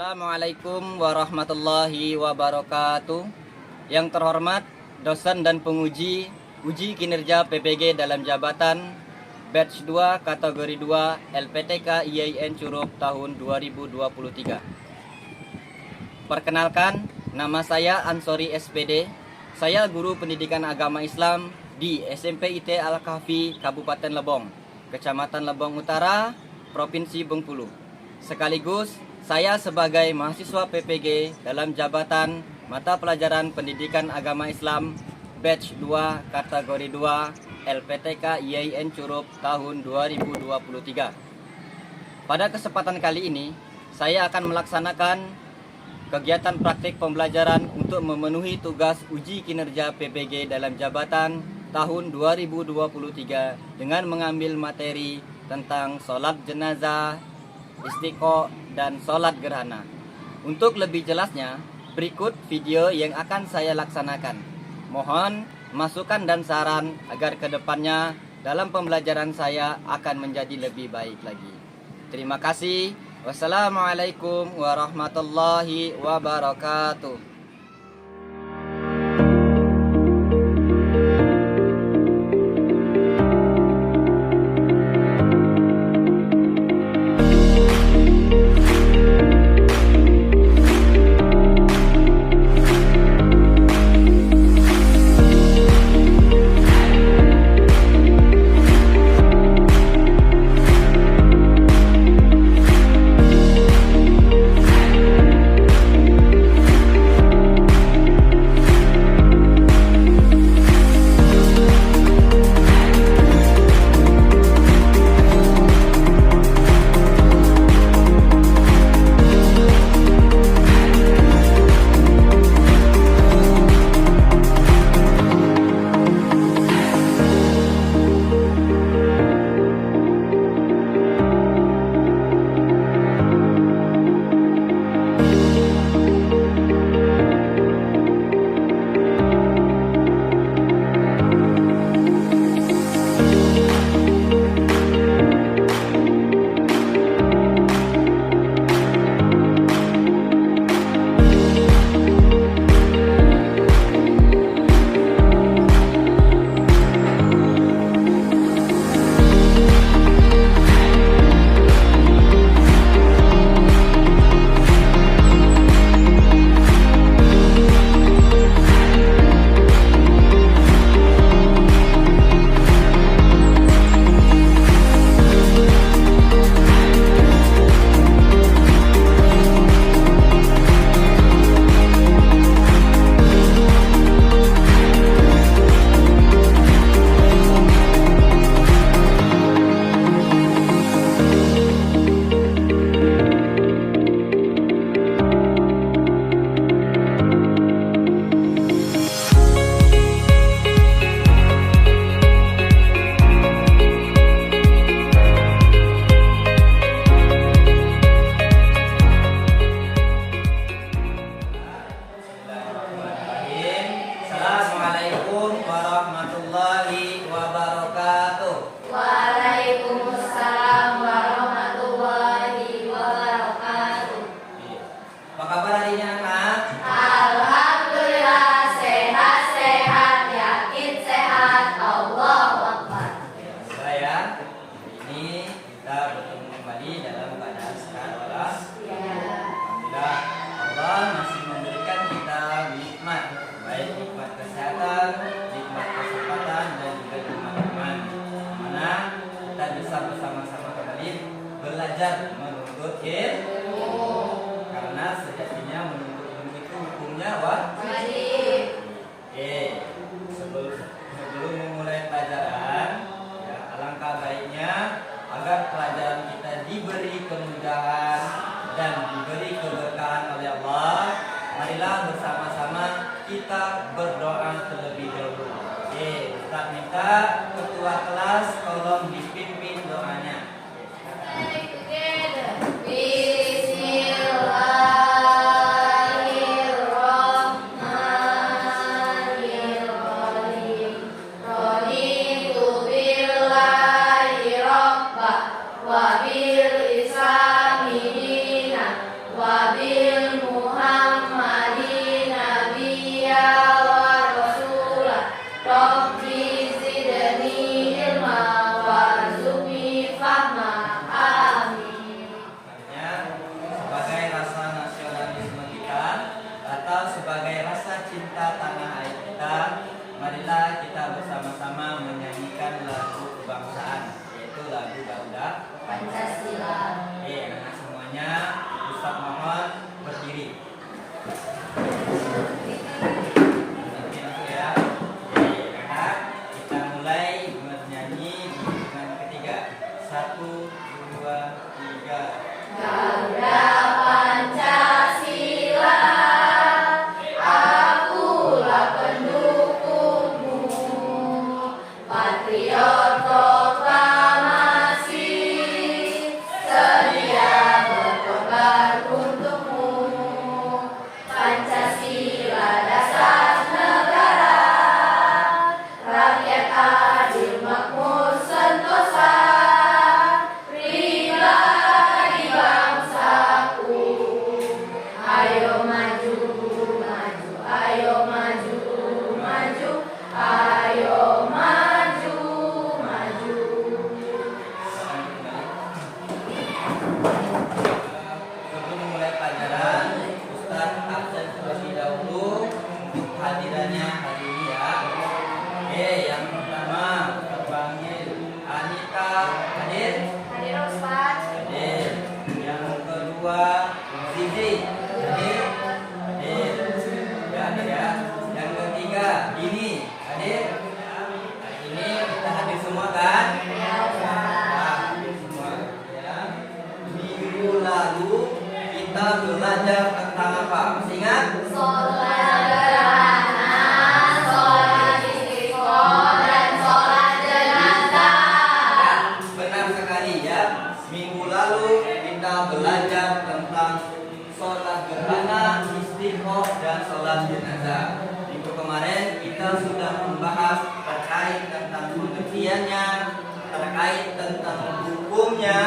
Assalamualaikum warahmatullahi wabarakatuh. Yang terhormat dosen dan penguji uji kinerja PPG dalam jabatan batch 2 kategori 2 LPTK IAIN Curup tahun 2023. Perkenalkan, nama saya Ansori SPD. Saya guru pendidikan agama Islam di SMP IT Al-Kahfi Kabupaten Lebong, Kecamatan Lebong Utara, Provinsi Bengkulu. Sekaligus saya sebagai mahasiswa PPG dalam jabatan mata pelajaran pendidikan agama Islam batch 2 kategori 2 LPTK IAIN Curup tahun 2023. Pada kesempatan kali ini, saya akan melaksanakan kegiatan praktik pembelajaran untuk memenuhi tugas uji kinerja PPG dalam jabatan tahun 2023 dengan mengambil materi tentang sholat jenazah, istiqo, dan sholat gerhana. Untuk lebih jelasnya, berikut video yang akan saya laksanakan. Mohon masukan dan saran agar kedepannya dalam pembelajaran saya akan menjadi lebih baik lagi. Terima kasih. Wassalamualaikum warahmatullahi wabarakatuh. Ustaz minta ketua kelas tolong dipimpin doanya. Sebagai rasa cinta tanah air kita, marilah kita bersama-sama menyanyikan lagu kebangsaan, yaitu lagu Garuda Pancasila. Anak semuanya, Ustaz Muhammad berdiri. Ya. Anak, kita mulai bernyanyi di hitungan ketiga. 1, 2, 3. Garuda Pancasila, patriot proklamasi, sedia berkorban untukmu. Pancasila dasar negara, rakyat adil makmur sentosa, pribadi bangsaku. Ayo maju, maju, ayo maju, maju, ayo maju, maju. Sebelum mulai pelajaran, Ustaz absen terlebih dahulu untuk hadirannya hari ini ya. Yang pertama terpanggil Anita, hadir? Hadir Ustaz. Hadir. Yang kedua Zizi, hadir? Hadir. Ya, hadir ya. Yang ketiga Dini, hadir? Ini kita hadir semua kan? Ya, Hadir semua. Ya. Minggu lalu kita belajar tentang apa? Masih ingat? sholat gerhana, sholat istiqomah, dan sholat jenazah. Ya, benar sekali ya. Minggu lalu kita belajar tentang sholat gerhana, istiqomah, dan sholat jenazah. Minggu kemarin kita sudah membahas terkait tentang pengertiannya, terkait tentang hukumnya,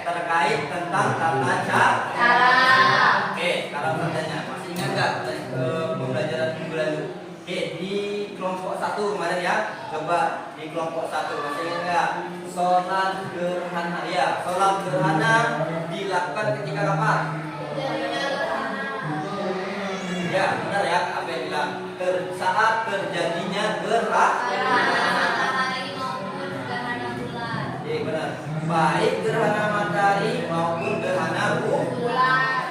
terkait tentang tata cara. Kalau bertanya, masih ingat nggak pembelajaran minggu lalu? Di kelompok 1 kemarin ya. Coba di kelompok 1 masih ingat nggak? Sholat gerhana ya. Sholat gerhana dilakukan ketika kapan? Ya, benar ya. Apa yang bilang? Saat terjadinya gerhana matahari maupun gerhana bulan. benar. Baik gerhana matahari maupun gerhana Bulan.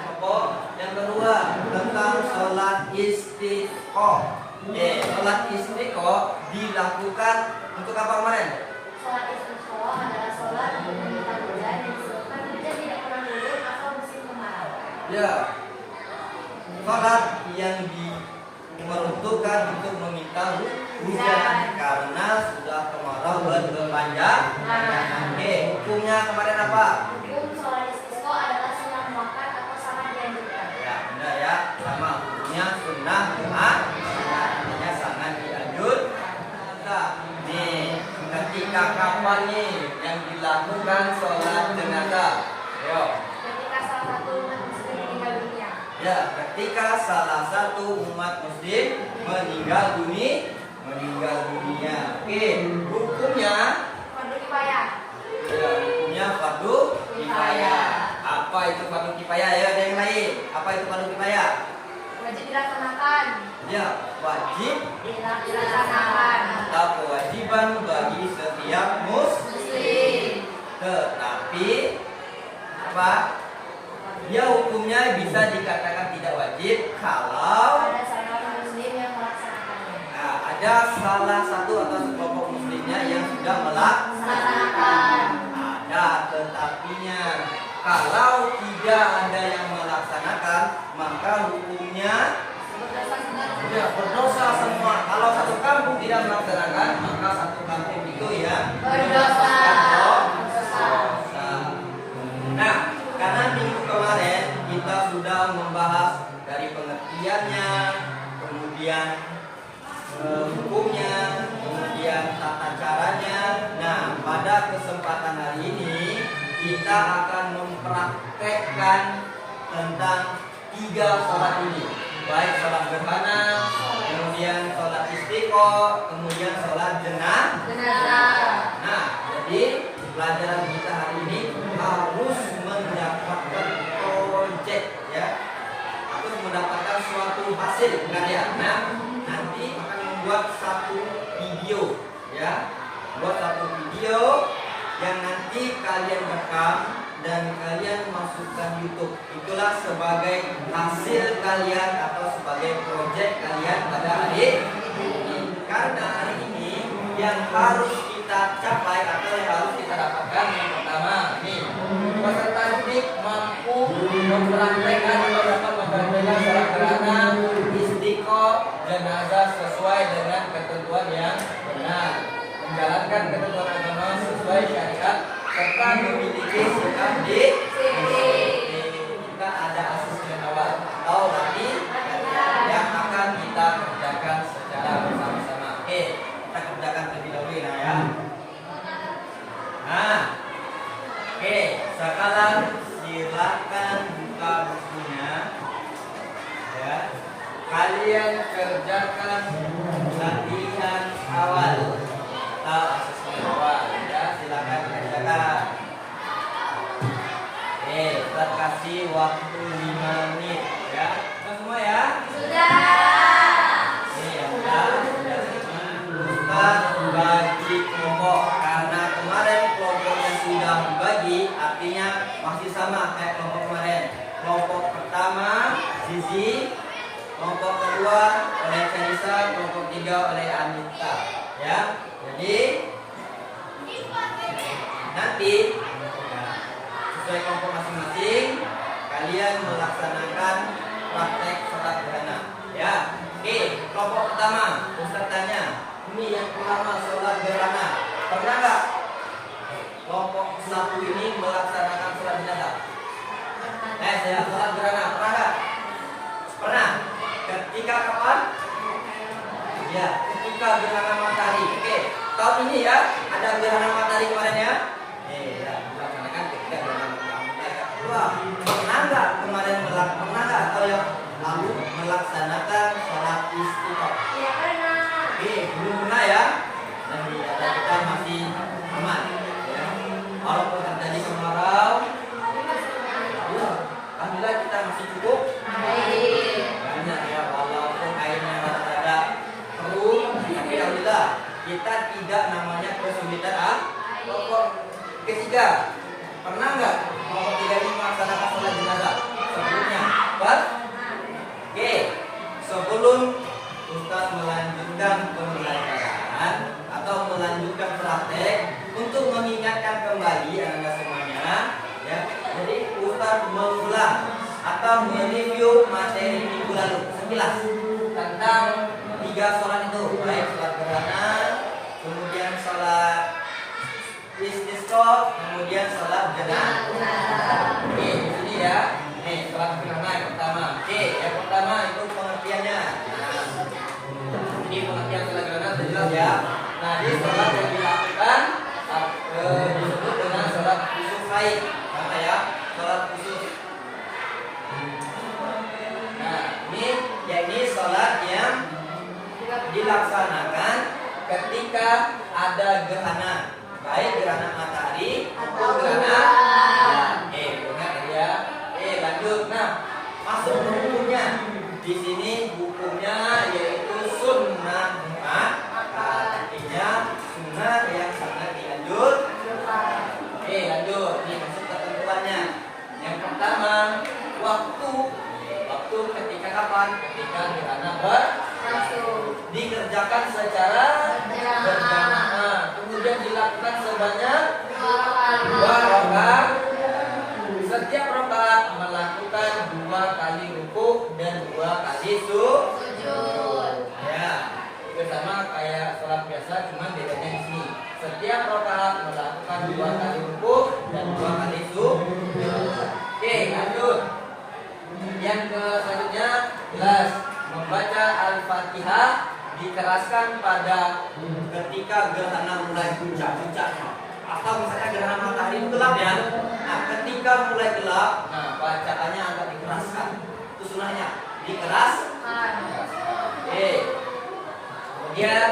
Yang kedua tentang sholat istiqomah. Sholat istiqomah dilakukan untuk apa kemarin? Sholat istiqomah adalah sholat untuk meminta hujan yang disebabkan hujan tidak pernah turun atau musim kemarau. Ya, sholat yang diperuntukkan untuk meminta hujan karena sudah kemarau berkepanjangan. Hukumnya kemarin apa? Hukum sholat istiqomah adalah sunnah muakkad atau sangat dianjurkan. Ya, benar ya. Sama hukumnya sunnah artinya sangat dianjurkan. Nih, ketika kapan nih yang dilakukan sholat jenazah? Ayo. Ketika salah satu umat muslim meninggal dunia. Ya, ketika salah satu umat muslim meninggal dunia. Hukumnya Fardu kifayah. ya, hukumnya fardu kifayah. Apa itu fardu kifayah? Ya, ada yang lain. Apa itu fardu kifayah? Wajib dilaksanakan. Ya, wajib Dilaksanakan. atau kewajiban bagi setiap Muslim. tetapi apa? Dia hukumnya bisa dikatakan tidak wajib kalau Ada salah muslim yang melaksanakannya. ada salah satu atau sekelompok muslimnya yang sudah Melaksanakan. ada tetapinya. Kalau tidak ada yang melaksanakan, maka hukumnya Berdosa semua. berdosa semua. Kalau satu kampung tidak melaksanakan, maka hukumnya, kemudian tata caranya. Nah, pada kesempatan hari ini kita akan mempraktekkan tentang 3 sholat ini, baik sholat gerhana, kemudian sholat istiqo, kemudian sholat jenazah. Nah, jadi pelajaran kita hari ini harus mendapatkan project, ya, harus mendapatkan suatu hasil karya. Nah, nanti akan membuat satu video, ya, buat satu video yang nanti kalian rekam dan kalian masukkan YouTube. Itulah sebagai hasil kalian atau sebagai project kalian pada hari ini. Karena hari ini yang harus kita capai atau yang harus kita dapatkan yang pertama, nih, peserta didik mampu mempraktekkan atau dapat mempraktekkan sholat gerhana, istiqo, jenazah sesuai dengan ketentuan yang benar, menjalankan ketentuan agama sesuai syariat, serta memiliki sikap kita ada asesmen awal atau berarti yang akan kita kerjakan secara bersama-sama. Oke, kita kerjakan terlebih dahulu ya. Nah, oke, sekarang silakan buka bukunya, ya. Kalian kerjakan latihan awal atau asesmen awal, ya. Silakan kerjakan. Kita kasih waktu 5 menit, ya. Sudah semua ya? Sudah. Ya sudah Ustaz bagi kelompok, karena kemarin kelompoknya sudah dibagi, artinya masih sama kayak kelompok kemarin. Kelompok pertama Zizi, kelompok kedua oleh Kanisa, kelompok 3 oleh Anita, ya. Jadi nanti sesuai kelompok masing-masing kalian melaksanakan praktek sholat gerhana, ya. Oke, kelompok pertama Ustaz tanya, ini yang pertama sholat gerhana, pernah nggak kelompok 1 ini melaksanakan sholat jenazah? Saya sholat gerhana, pernah nggak? Pernah. Ketika kapan? Ya, ketika gerhana matahari. Oke, tahun ini ya ada gerhana matahari kemarin ya. Ya, melaksanakan ketika gerhana matahari. Wah, pernah nggak kemarin pernah nggak atau yang lalu melaksanakan sholat istiqo? Ya pernah. Oke, belum pernah ya. Dan di data kita masih aman. Ya. Walaupun terjadi kemarau, ya, alhamdulillah kita masih cukup. Baik. Banyak ya, walaupun airnya rada-rada keruh, tapi alhamdulillah kita tidak namanya kesulitan. Kelompok ketiga, pernah nggak kelompok 3 ini melaksanakan sholat jenazah sebelumnya? Oke, sebelum Ustaz melanjutkan pembelajaran atau melanjutkan praktek untuk mengingatkan kembali anak-anak semuanya, ya. Jadi Ustaz mengulang atau mereview materi minggu lalu sekilas tentang 3 sholat itu, baik sholat gerhana, kemudian sholat istisqa, kemudian sholat jenazah. Oke, di sini ya. Nih, sholat gerhana yang pertama. Oke, yang pertama itu pengertiannya. Nah, ini pengertian sholat gerhana jelas ya. Nah, ini sholat yang dilakukan disebut dengan sholat khusus haid. Apa ya? Sholat khusus. Nah, ini sholat yang dilaksanakan ketika ada gerhana, baik gerhana matahari atau gerhana ingat ya. Lanjut. Nah, masuk ke hukumnya. Di sini hukumnya yaitu sunnah, artinya sunnah yang sangat dianjurkan. Lanjut. Ini masuk ketentuannya. Yang pertama, waktu ketika kapan? Ketika gerhana dikerjakan secara berjamaah, kemudian dilakukan sebanyak 2 rakaat. Setiap rakaat melakukan 2 kali ruku dan 2 kali sujud. Ya, itu sama kayak sholat biasa, cuma bedanya di sini. Setiap rakaat melakukan 2 kali ruku dan 2 kali sujud. Oke, lanjut. Yang selanjutnya jelas membaca Al-Fatihah dikeraskan pada ketika gerhana mulai puncak-puncaknya. Atau misalnya gerhana matahari itu gelap ya. Nah, ketika mulai gelap, nah bacaannya agak dikeraskan. Itu sunahnya, dikeras. Oke. Kemudian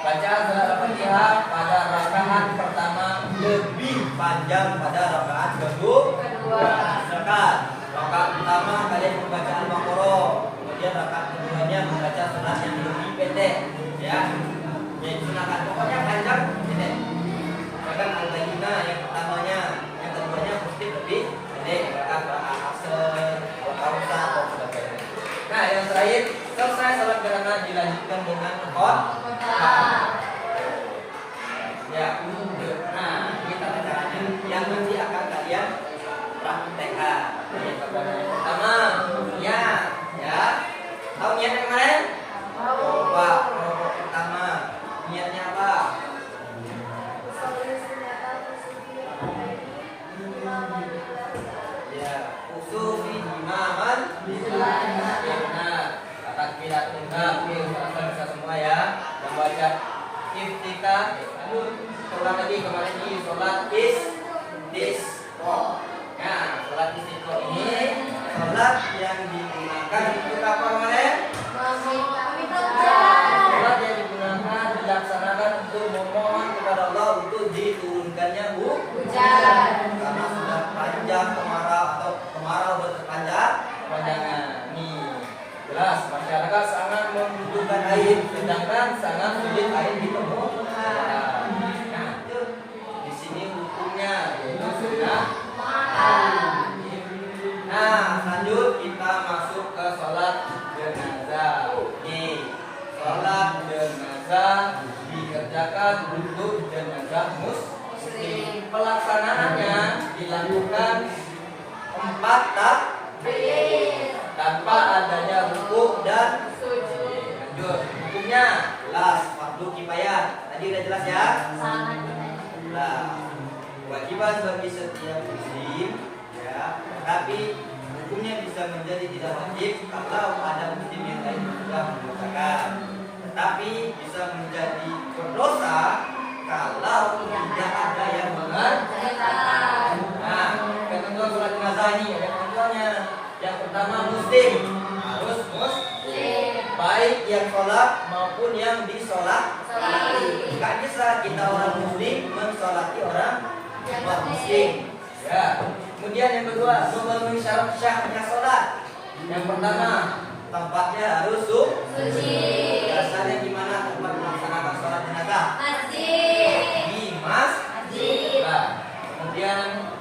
bacaan surat Al-Fatihah pada rakaat pertama lebih panjang pada rakaat kedua. Misalkan rakaat pertama kalian membaca Al-Baqarah, kemudian rakaat keduanya membaca surat yang lebih pendek, ya. Yang disunahkan pokoknya panjang, pendek. Misalkan Al-Bayyinah yang pertamanya, yang keduanya mesti lebih pendek, rakaat asar, Al-Kautsar, atau sebagainya. Nah, yang terakhir selesai salat gerhana dilanjutkan dengan khotbah. Ya, nah ini tata caranya yang nanti akan kalian praktekkan. Yang pertama, ya, tahu niatnya kemarin? Coba kelompok pertama, niatnya apa? Ya, usufi imaman. Nah, kata kira bisa semua ya. Membaca iftitah. Ulang lagi kemarin ini sholat istisqa. Nah, sholat istisqa ini sholat yang digunakan untuk apa kemarin? Sholat yang digunakan dilaksanakan untuk memohon kepada Allah untuk diturunkannya hujan. Karena sudah panjang kemarau berkepanjangan. Nih, jelas masyarakat sangat membutuhkan air, sedangkan sangat sulit air ditemukan. Nah, lanjut kita masuk ke sholat jenazah. Nih, sholat jenazah dikerjakan untuk jenazah muslim. Pelaksanaannya dilakukan 4 takbir tanpa adanya rukuk dan sujud. Lanjut, hukumnya jelas fardu kifayah. Tadi udah jelas ya? Nah, kewajiban bagi setiap muslim, ya, tapi hukumnya bisa menjadi tidak wajib kalau ada muslim yang lain sudah mengerjakan, tetapi bisa menjadi berdosa kalau tidak ada yang mengerjakan. Nah, ketentuan sholat jenazah ini ada ketentuannya. Yang pertama, muslim harus muslim, baik yang sholat maupun yang disolati. Gak bisa kita orang muslim mensolati orang muslim. Ya. Kemudian yang kedua, memenuhi syarat syahnya sholat. Yang pertama, tempatnya harus suci. Biasanya gimana tempat melaksanakan sholat jenazah? Masjid. Di masjid. Nah, kemudian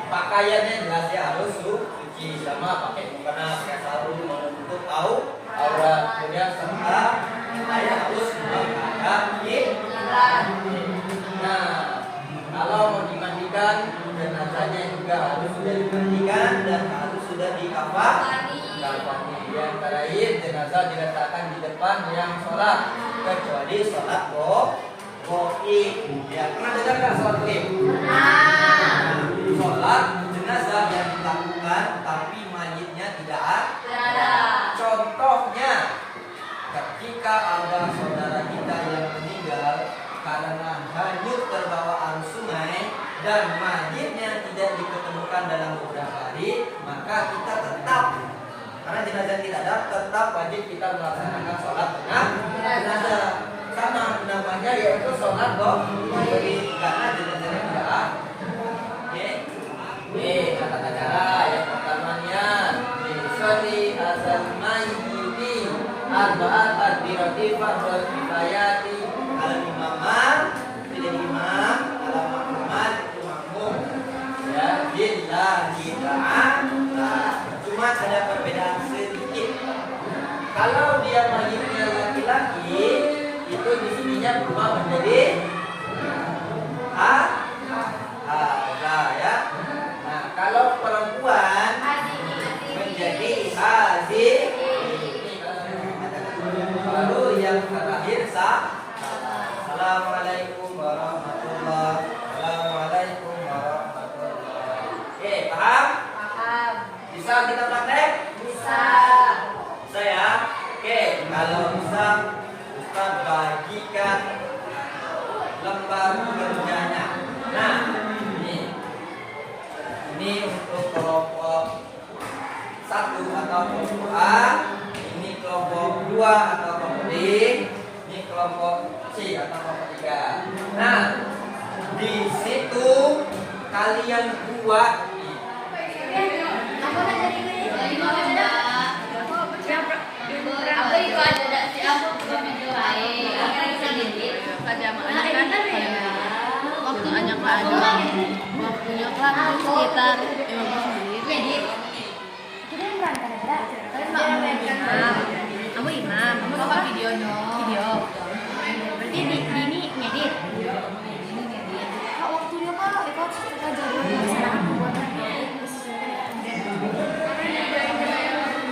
pakaiannya jelas ya harus suci, sama pakai mukena, pakai sarung menutup aurat. Kemudian serta saya harus menghadap kiblat. Nah, kalau mau dimandikan, jenazahnya juga harus sudah dimandikan dan harus sudah dikafani. Yang terakhir, jenazah diletakkan di depan yang sholat, kecuali sholat goib. Ya, pernah dengar nggak sholat goib? Sholat jenazah yang dilakukan tapi mayitnya tidak ada. Contohnya, ketika ada saudara kita yang meninggal karena hanyut terbawa arus sungai dan mayitnya tidak diketemukan dalam beberapa hari, maka kita tetap, karena jenazah tidak ada, tetap wajib kita melaksanakan sholat jenazah. Sama namanya yaitu sholat goib, karena jenazahnya tidak ada. Kata cara yang pertamanya disoli asal mayyiti arba'at takbirati fardhu kifayati al imamah pilih imam al makmuman itu makmum ya billahi ta'ala. Cuma ada perbedaan sedikit. Kalau dia mayitnya laki-laki itu di sininya berubah menjadi ya. Kalau perempuan menjadi haji, baru yang terakhir Assalamualaikum warahmatullahi wabarakatuh. Oke, paham? Bisa kita praktek? Bisa ya. Oke, kalau Islam, Ustaz bagikan lembar kerjanya. Nah, ini untuk kelompok 1 atau kelompok A, ini kelompok 2 atau kelompok D, ini kelompok C atau kelompok 3. Nah, di situ kalian buat waktunya kan sekitar 15 menit. Kita yang berangkat ada. Kamu imam, kamu apa videonya? Video. Berarti ini ngedit. Kak waktunya kak, itu kita jadi masyarakat pembuatan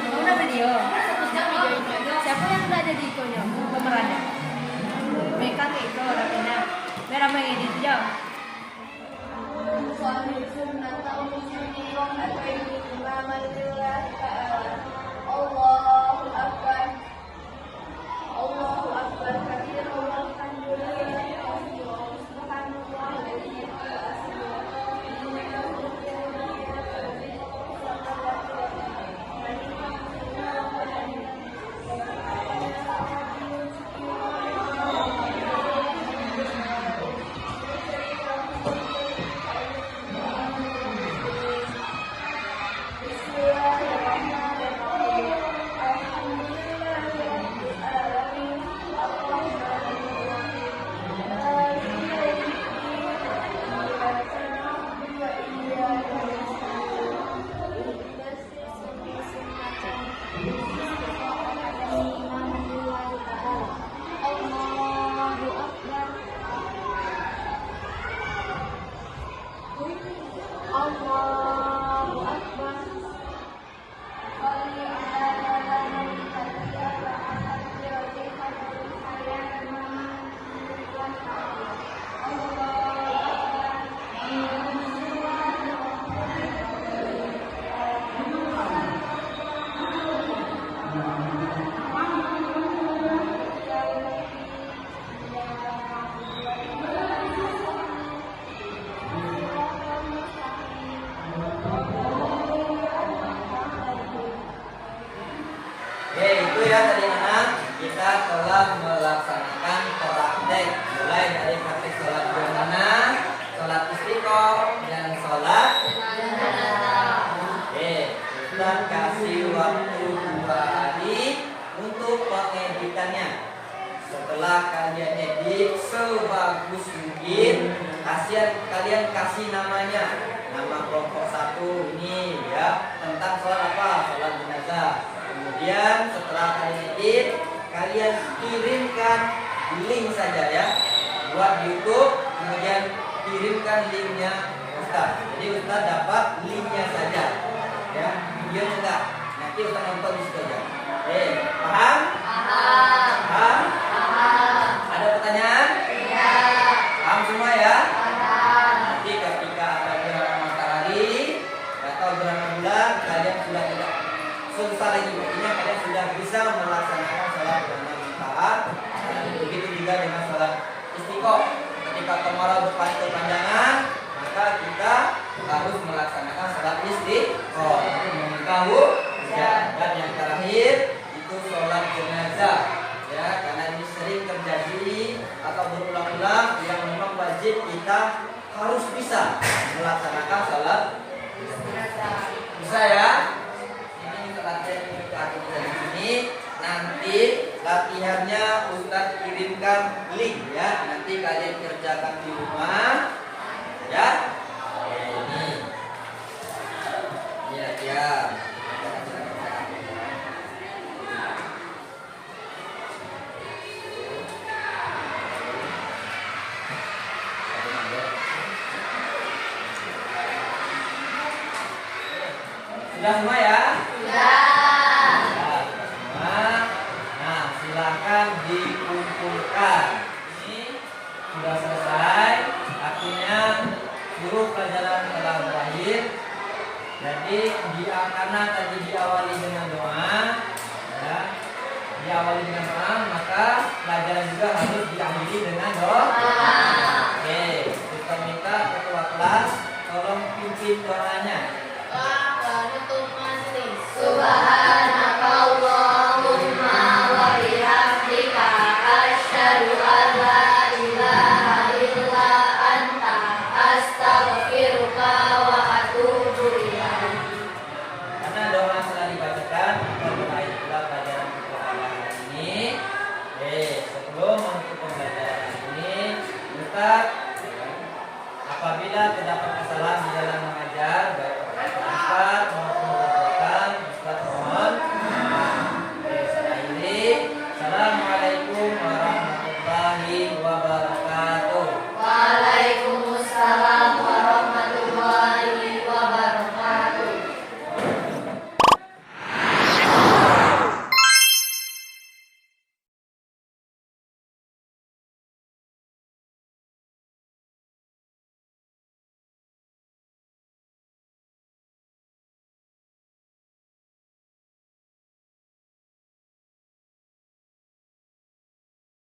Kamu udah video. siapa yang nggak ada di ikonya? Pemerannya. Mereka kayak itu udah pindah. Mereka mau ngedit aja. Allahu Akbar. Allahu Akbar. Alhamdulillah. tadi anak kita telah melaksanakan praktek mulai dari praktek sholat berjamaah, sholat istiqoh dan sholat jenazah. Oke, kita kasih waktu 2 hari untuk pengeditannya. Setelah kalian edit sebagus mungkin, kalian kasih namanya, nama kelompok 1 ini ya, tentang sholat apa? Sholat jenazah. Kemudian setelah kalian edit, kalian kirimkan link saja ya, buat YouTube, kemudian kirimkan linknya Ustaz. Jadi Ustaz dapat linknya saja, ya, videonya enggak. Nanti Ustaz nonton di situ aja. Paham? Paham. Paham? Paham. Ada pertanyaan? Iya. Paham semua ya? Paham. Nanti ketika ada gerhana matahari atau gerhana bulan, kalian sudah tidak susah lagi, artinya kalian sudah bisa melaksanakan sholat gerhana matahari. Dan begitu juga dengan sholat istiqoh. Ketika kemarau berpaling kepanjangan, maka kita harus melaksanakan sholat istiqoh untuk mengetahui hujan. Dan yang terakhir itu sholat jenazah. Ya, karena ini sering terjadi atau berulang-ulang yang memang wajib kita harus bisa melaksanakan sholat jenazah. Bisa ya? Ini latihan kita akan di sini. Nanti latihannya Ustaz kirimkan link ya. Nanti kalian kerjakan di rumah. Ya. Ini latihan. Sudah semua ya? Sudah. Semua. Nah, silakan dikumpulkan. Ini sudah selesai. Artinya seluruh pelajaran telah berakhir. Jadi karena tadi diawali dengan doa, ya, diawali dengan doa, maka pelajaran juga harus diakhiri dengan doa. Oke, kita minta ketua kelas tolong pimpin doanya. Doa penutup majelis. Subhan